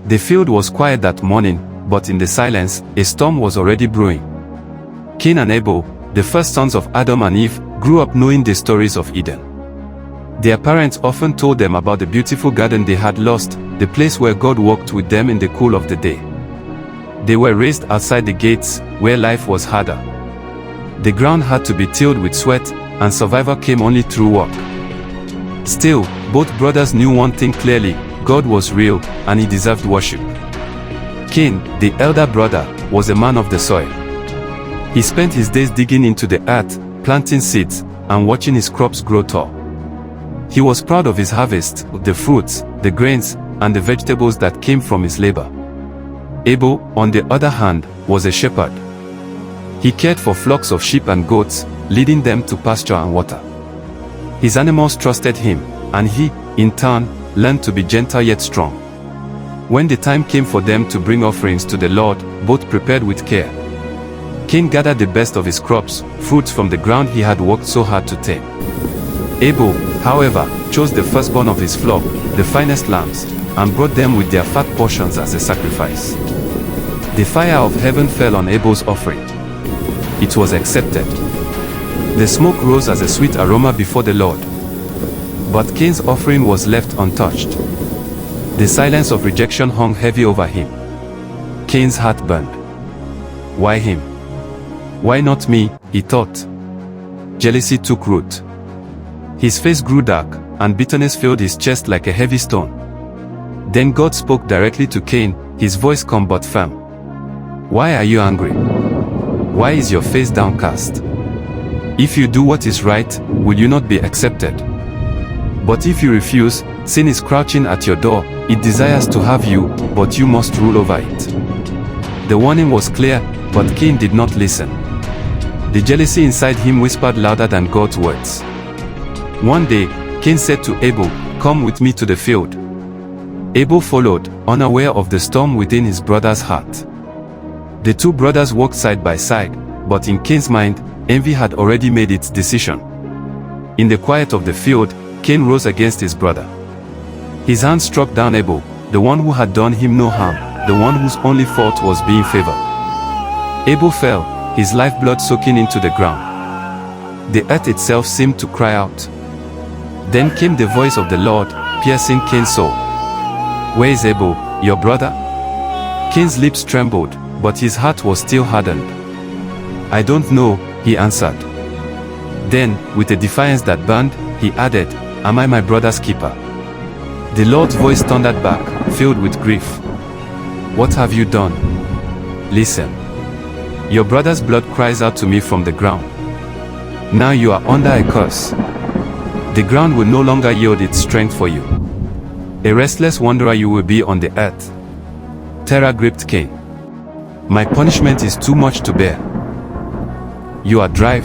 The field was quiet that morning, but in the silence, a storm was already brewing. Cain and Abel, the first sons of Adam and Eve, grew up knowing the stories of Eden. Their parents often told them about the beautiful garden they had lost, the place where God walked with them in the cool of the day. They were raised outside the gates, where life was harder. The ground had to be tilled with sweat, and survival came only through work. Still, both brothers knew one thing clearly: God was real, and he deserved worship. Cain, the elder brother, was a man of the soil. He spent his days digging into the earth, planting seeds, and watching his crops grow tall. He was proud of his harvest, the fruits, the grains, and the vegetables that came from his labor. Abel, on the other hand, was a shepherd. He cared for flocks of sheep and goats, leading them to pasture and water. His animals trusted him, and he, in turn, learned to be gentle yet strong. When the time came for them to bring offerings to the Lord, both prepared with care. Cain gathered the best of his crops, fruits from the ground he had worked so hard to tame. Abel, however, chose the firstborn of his flock, the finest lambs, and brought them with their fat portions as a sacrifice. The fire of heaven fell on Abel's offering. It was accepted. The smoke rose as a sweet aroma before the Lord. But Cain's offering was left untouched. The silence of rejection hung heavy over him. Cain's heart burned. Why him? Why not me? He thought. Jealousy took root. His face grew dark, and bitterness filled his chest like a heavy stone. Then God spoke directly to Cain, his voice calm but firm. Why are you angry? Why is your face downcast? If you do what is right, will you not be accepted? But if you refuse, sin is crouching at your door. It desires to have you, but you must rule over it. The warning was clear, but Cain did not listen. The jealousy inside him whispered louder than God's words. One day, Cain said to Abel, "Come with me to the field." Abel followed, unaware of the storm within his brother's heart. The two brothers walked side by side, but in Cain's mind, envy had already made its decision. In the quiet of the field, Cain rose against his brother. His hand struck down Abel, the one who had done him no harm, the one whose only fault was being favored. Abel fell, his lifeblood soaking into the ground. The earth itself seemed to cry out. Then came the voice of the Lord, piercing Cain's soul. "Where is Abel, your brother?" Cain's lips trembled, but his heart was still hardened. "I don't know," he answered. Then, with a defiance that burned, he added, "Am I my brother's keeper?" The Lord's voice thundered back, filled with grief. "What have you done? Listen. Your brother's blood cries out to me from the ground. Now you are under a curse. The ground will no longer yield its strength for you. A restless wanderer you will be on the earth." Terror gripped Cain. "My punishment is too much to bear. You are dry,